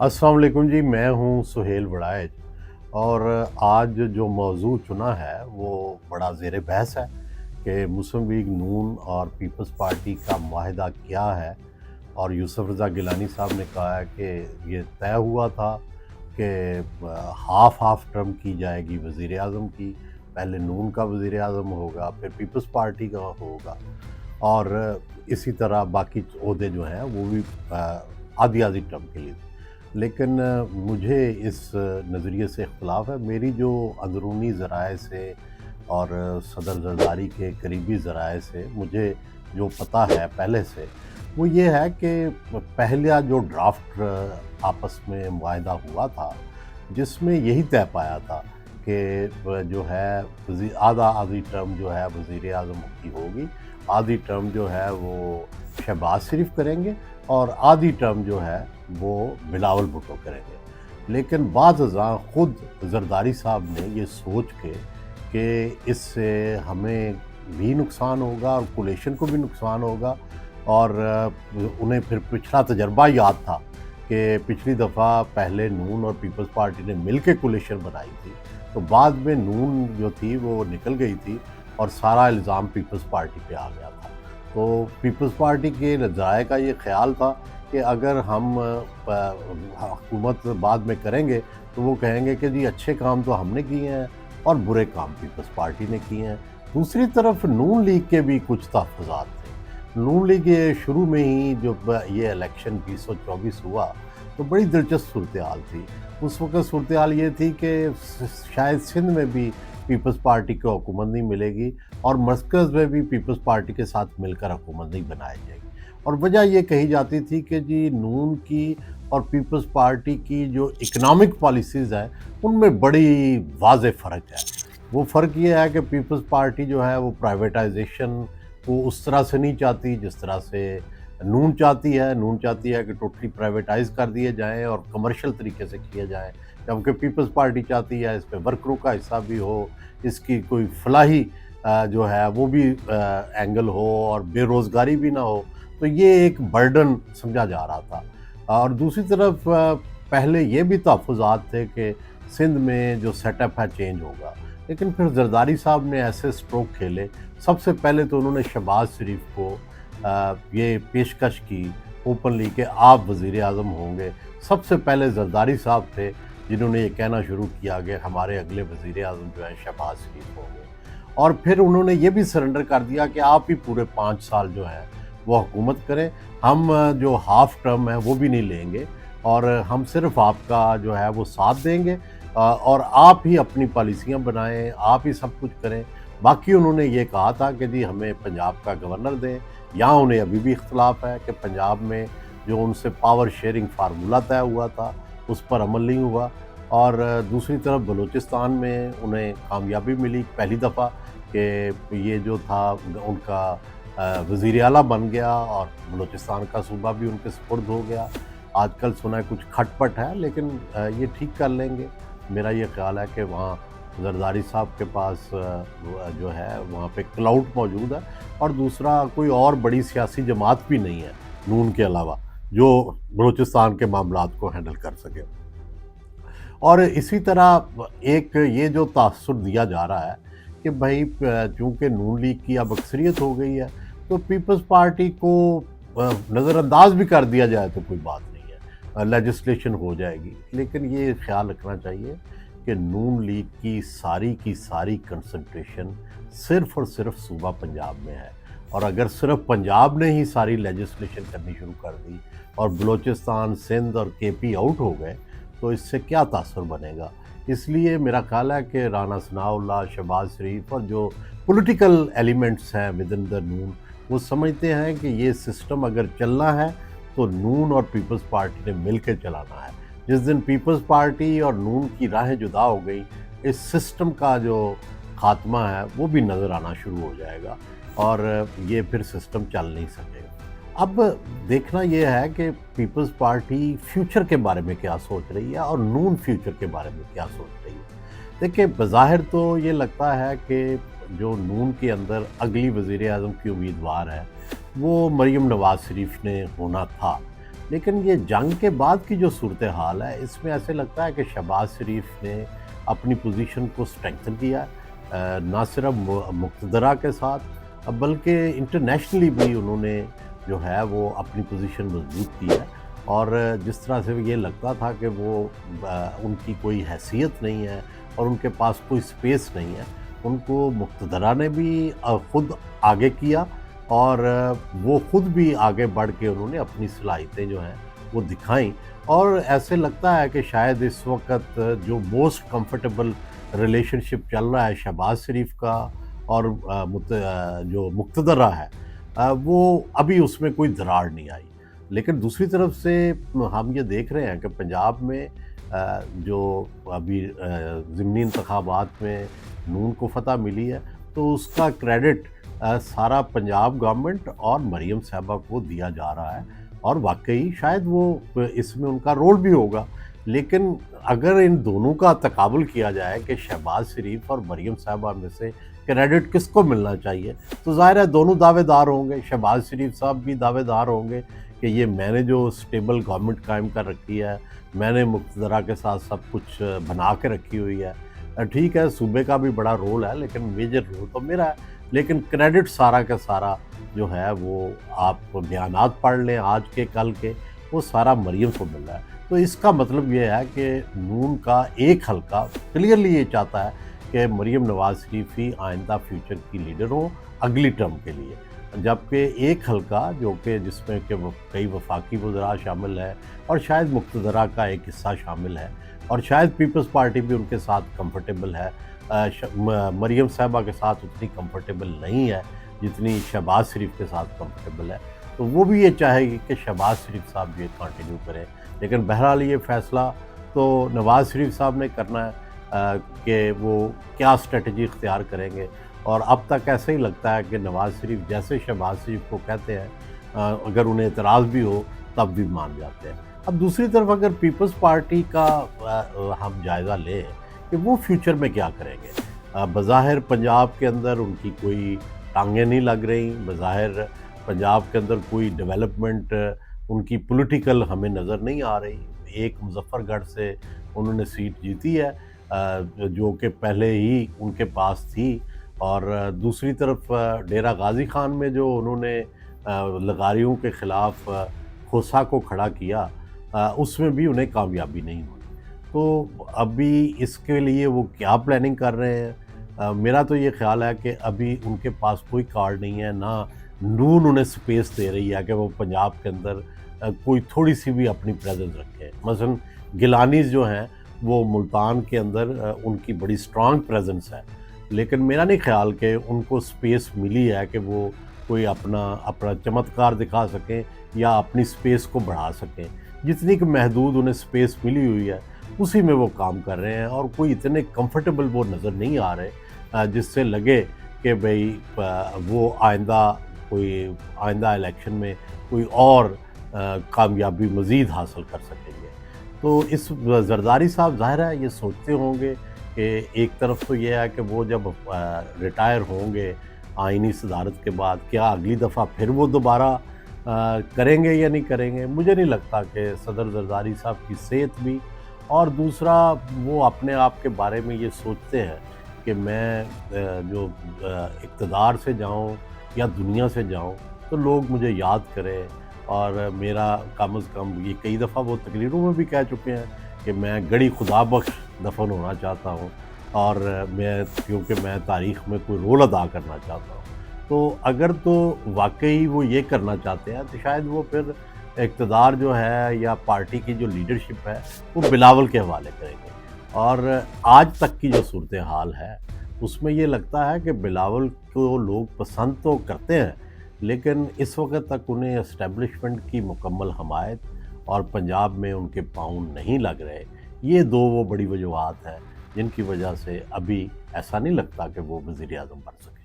अस्सलाम वालेकुम जी। मैं हूँ सुहेल वड़ाइच और आज जो मौजू चुना है वो बड़ा ज़ेर बहस है कि मुस्लिम लीग नून और पीपल्स पार्टी का मुआहिदा क्या है। और यूसुफ रज़ा गिलानी साहब ने कहा है कि ये तय हुआ था कि हाफ़ हाफ़ टर्म की जाएगी वज़ीर आज़म की। पहले नून का वज़ीर आज़म होगा, फिर पीपल्स पार्टी का होगा, और इसी तरह बाकी ओहदे जो हैं वो भी आधी आधी टर्म के लिए। लेकिन मुझे इस नज़रिए से इख्तलाफ है। मेरी जो अंदरूनी ज़राए से और सदर ज़रदारी के करीबी ज़राए से मुझे जो पता है पहले से, वो ये है कि पहला जो ड्राफ्ट आपस में मुआहिदा हुआ था, जिसमें यही तय पाया था कि जो है आधा आधी टर्म जो है वज़ीर आज़म की होगी, आधी टर्म जो है वो शहबाज शरीफ करेंगे और आधी टर्म जो है वो बिलावल भुट्टो करेंगे। लेकिन बाज़-अज़ां खुद ज़रदारी साहब ने ये सोच के कि इससे हमें भी नुकसान होगा और कोalition को भी नुकसान होगा, और उन्हें फिर पिछला तजर्बा याद था कि पिछली दफ़ा पहले नून और पीपल्स पार्टी ने मिल के कोalition बनाई थी, तो बाद में नून जो थी वो निकल गई थी और सारा इल्ज़ाम पीपल्स पार्टी पे आ गया था। तो पीपल्स पार्टी के नज़ाये का ये ख़्याल था कि अगर हम हुकूमत बाद में करेंगे तो वो कहेंगे कि जी अच्छे काम तो हमने किए हैं और बुरे काम पीपल्स पार्टी ने किए हैं। दूसरी तरफ नून लीग के भी कुछ तहफ़्फ़ुज़ात थे। नून लीग ये शुरू में ही जब ये इलेक्शन 2024 हुआ तो बड़ी दिलचस्प सूरत-ए-हाल थी। उस वक़्त सूरत-ए-हाल ये थी कि शायद सिंध में भी पीपल्स पार्टी को हुकूमत नहीं मिलेगी और मरकज़ में भी पीपल्स पार्टी के साथ मिलकर हुकूमत नहीं बनाई जाएगी। और वजह ये कही जाती थी कि जी नून की और पीपल्स पार्टी की जो इकनॉमिक पॉलिसीज़ हैं, उनमें बड़ी वाज़ेह फ़र्क है। वो फ़र्क ये है कि पीपल्स पार्टी जो है वो प्राइवेटाइज़ेशन को उस तरह से नहीं चाहती जिस तरह से नून चाहती है। नून चाहती है कि टोटली प्राइवेटाइज़ कर दिए जाएँ और कमर्शियल तरीके से किए जाएँ, जबकि पीपल्स पार्टी चाहती है इसमें वर्करों का हिस्सा भी हो, इसकी कोई फलाही जो है वो भी एंगल हो और बेरोज़गारी भी ना हो। तो ये एक बर्डन समझा जा रहा था। और दूसरी तरफ पहले ये भी तहफ़्फ़ुज़ात थे कि सिंध में जो सेटअप है चेंज होगा, लेकिन फिर ज़रदारी साहब ने ऐसे स्ट्रोक खेले। सबसे पहले तो उन्होंने शहबाज शरीफ को ये पेशकश की ओपनली कि आप वज़ीर आज़म होंगे। सबसे पहले ज़रदारी साहब थे जिन्होंने ये कहना शुरू किया कि हमारे अगले वज़ीर आज़म जो है शहबाज शरीफ होंगे, और फिर उन्होंने ये भी सरेंडर कर दिया कि आप ही पूरे 5 साल जो है वो हुकूमत करें, हम जो हाफ़ टर्म है वो भी नहीं लेंगे और हम सिर्फ़ आपका जो है वो साथ देंगे, और आप ही अपनी पॉलिसियाँ बनाएँ, आप ही सब कुछ करें। बाकी उन्होंने ये कहा था कि जी हमें पंजाब का गवर्नर दें। यहाँ उन्हें अभी भी इख्तलाफ है कि पंजाब में जो उनसे पावर शेयरिंग फार्मूला तय हुआ था उस पर अमल नहीं हुआ। और दूसरी तरफ बलूचिस्तान में उन्हें कामयाबी मिली पहली दफ़ा कि ये जो था उनका वज़ीर आला बन गया और बलूचिस्तान का सूबा भी उनके सुपुर्द हो गया। आजकल सुना है कुछ खटपट है, लेकिन ये ठीक कर लेंगे। मेरा ये ख़्याल है कि वहाँ ज़रदारी साहब के पास जो है वहाँ पे क्लाउड मौजूद है, और दूसरा कोई और बड़ी सियासी जमात भी नहीं है नून के अलावा जो बलूचिस्तान के मामलात को हैंडल कर सके। और इसी तरह एक ये जो तासुर दिया जा रहा है कि भाई चूँकि नून लीग की अब अक्सरियत हो गई है तो पीपल्स पार्टी को नज़रअंदाज भी कर दिया जाए तो कोई बात नहीं है, लेजिस्लेशन हो जाएगी। लेकिन ये ख्याल रखना चाहिए कि नून लीग की सारी कंसंट्रेशन सिर्फ़ और सिर्फ सूबा पंजाब में है, और अगर सिर्फ पंजाब ने ही सारी लेजिस्लेशन करनी शुरू कर दी और बलूचिस्तान, सिंध और केपी आउट हो गए तो इससे क्या तासुर बनेगा। इसलिए मेरा ख़्याल है कि राना सनाउल्लाह, शहबाज शरीफ और जो पॉलिटिकल एलिमेंट्स हैं विद इन द नून, वो समझते हैं कि ये सिस्टम अगर चलना है तो नून और पीपल्स पार्टी ने मिल के चलाना है। जिस दिन पीपल्स पार्टी और नून की राहें जुदा हो गई, इस सिस्टम का जो खात्मा है वो भी नज़र आना शुरू हो जाएगा और ये फिर सिस्टम चल नहीं सकेगा। अब देखना ये है कि पीपल्स पार्टी फ्यूचर के बारे में क्या सोच रही है और नून फ्यूचर के बारे में क्या सोच रही है। देखिए, बज़ाहिर तो ये लगता है कि जो नून के अंदर अगली वज़ीर आज़म की उम्मीदवार है वो मरीम नवाज़ शरीफ ने होना था, لیکن یہ جنگ کے بعد کی جو صورتحال ہے اس میں ایسے لگتا ہے کہ شہباز شریف نے اپنی پوزیشن کو اسٹرینتھن کیا ہے، نہ صرف مقتدرہ کے ساتھ بلکہ انٹرنیشنلی بھی انہوں نے جو ہے وہ اپنی پوزیشن مضبوط کی ہے۔ اور جس طرح سے یہ لگتا تھا کہ وہ ان کی کوئی حیثیت نہیں ہے اور ان کے پاس کوئی سپیس نہیں ہے، ان کو مقتدرہ نے بھی خود آگے کیا، اور وہ خود بھی آگے بڑھ کے انہوں نے اپنی صلاحیتیں جو ہیں وہ دکھائیں۔ اور ایسے لگتا ہے کہ شاید اس وقت جو موسٹ کمفرٹیبل ریلیشن شپ چل رہا ہے شہباز شریف کا اور جو مقتدرہ ہے، وہ ابھی اس میں کوئی دراڑ نہیں آئی۔ لیکن دوسری طرف سے ہم یہ دیکھ رہے ہیں کہ پنجاب میں جو ابھی ضمنی انتخابات میں نون کو فتح ملی ہے، تو اس کا کریڈٹ سارا پنجاب گورنمنٹ اور مریم صاحبہ کو دیا جا رہا ہے، اور واقعی شاید وہ اس میں ان کا رول بھی ہوگا۔ لیکن اگر ان دونوں کا تقابل کیا جائے کہ شہباز شریف اور مریم صاحبہ میں سے کریڈٹ کس کو ملنا چاہیے، تو ظاہر ہے دونوں دعوے دار ہوں گے۔ شہباز شریف صاحب بھی دعوے دار ہوں گے کہ یہ میں نے جو سٹیبل گورنمنٹ قائم کر رکھی ہے، میں نے مقتدرہ کے ساتھ سب کچھ بنا کے رکھی ہوئی ہے، ٹھیک ہے صوبے کا بھی بڑا رول ہے لیکن میجر رول تو میرا ہے، لیکن کریڈٹ سارا کا سارا جو ہے وہ آپ بیانات پڑھ لیں آج کے کل کے، وہ سارا مریم کو مل رہا ہے۔ تو اس کا مطلب یہ ہے کہ نون کا ایک حلقہ کلیئرلی یہ چاہتا ہے کہ مریم نواز شریف ہی آئندہ فیوچر کی لیڈر ہوں اگلی ٹرم کے لیے، جبکہ ایک حلقہ جو کہ جس میں کہ کئی وفاقی وزراء شامل ہے اور شاید مقتدرہ کا ایک حصہ شامل ہے، اور شاید پیپلز پارٹی بھی ان کے ساتھ کمفرٹیبل ہے، مریم صاحبہ کے ساتھ اتنی کمفرٹیبل نہیں ہے جتنی شہباز شریف کے ساتھ کمفرٹیبل ہے، تو وہ بھی یہ چاہے گی کہ شہباز شریف صاحب یہ کنٹینیو کریں۔ لیکن بہرحال یہ فیصلہ تو نواز شریف صاحب نے کرنا ہے کہ وہ کیا اسٹریٹجی اختیار کریں گے، اور اب تک ایسے ہی لگتا ہے کہ نواز شریف جیسے شہباز شریف کو کہتے ہیں اگر انہیں اعتراض بھی ہو تب بھی مان جاتے ہیں۔ اب دوسری طرف اگر پیپلز پارٹی کا ہم جائزہ لیں کہ وہ فیوچر میں کیا کریں گے، بظاہر پنجاب کے اندر ان کی کوئی ٹانگیں نہیں لگ رہی، بظاہر پنجاب کے اندر کوئی ڈیولپمنٹ ان کی پولیٹیکل ہمیں نظر نہیں آ رہی۔ ایک مظفر گڑھ سے انہوں نے سیٹ جیتی ہے جو کہ پہلے ہی ان کے پاس تھی، اور دوسری طرف ڈیرہ غازی خان میں جو انہوں نے لغاریوں کے خلاف کھوسا کو کھڑا کیا، اس میں بھی انہیں کامیابی نہیں ہوئی۔ تو ابھی اس کے لیے وہ کیا پلاننگ کر رہے ہیں؟ میرا تو یہ خیال ہے کہ ابھی ان کے پاس کوئی کارڈ نہیں ہے، نہ نون انہیں سپیس دے رہی ہے کہ وہ پنجاب کے اندر کوئی تھوڑی سی بھی اپنی پریزنس رکھے۔ مثلا گیلانیز جو ہیں وہ ملتان کے اندر ان کی بڑی سٹرانگ پریزنس ہے، لیکن میرا نہیں خیال کہ ان کو سپیس ملی ہے کہ وہ کوئی اپنا چمتکار دکھا سکیں یا اپنی سپیس کو بڑھا سکیں۔ جتنی کہ محدود انہیں سپیس ملی ہوئی ہے اسی میں وہ کام کر رہے ہیں، اور کوئی اتنے کمفرٹیبل وہ نظر نہیں آ رہے جس سے لگے کہ بھئی وہ آئندہ الیکشن میں کوئی اور کامیابی مزید حاصل کر سکیں گے۔ تو اس زرداری صاحب ظاہر ہے یہ سوچتے ہوں گے کہ ایک طرف تو یہ ہے کہ وہ جب ریٹائر ہوں گے آئینی صدارت کے بعد، کیا اگلی دفعہ پھر وہ دوبارہ کریں گے یا نہیں کریں گے؟ مجھے نہیں لگتا کہ صدر زرداری صاحب کی صحت بھی، اور دوسرا وہ اپنے آپ کے بارے میں یہ سوچتے ہیں کہ میں جو اقتدار سے جاؤں یا دنیا سے جاؤں تو لوگ مجھے یاد کریں، اور میرا کم از کم یہ کئی دفعہ وہ تقریروں میں بھی کہہ چکے ہیں کہ میں گڑی خدا بخش دفن ہونا چاہتا ہوں، اور کیونکہ میں تاریخ میں کوئی رول ادا کرنا چاہتا ہوں۔ تو اگر تو واقعی وہ یہ کرنا چاہتے ہیں تو شاید وہ پھر اقتدار جو ہے یا پارٹی کی جو لیڈرشپ ہے وہ بلاول کے حوالے کریں گے، اور آج تک کی جو صورتحال ہے اس میں یہ لگتا ہے کہ بلاول کو لوگ پسند تو کرتے ہیں، لیکن اس وقت تک انہیں اسٹیبلشمنٹ کی مکمل حمایت اور پنجاب میں ان کے پاؤں نہیں لگ رہے۔ یہ دو وہ بڑی وجوہات ہیں جن کی وجہ سے ابھی ایسا نہیں لگتا کہ وہ وزیر اعظم بن سکے۔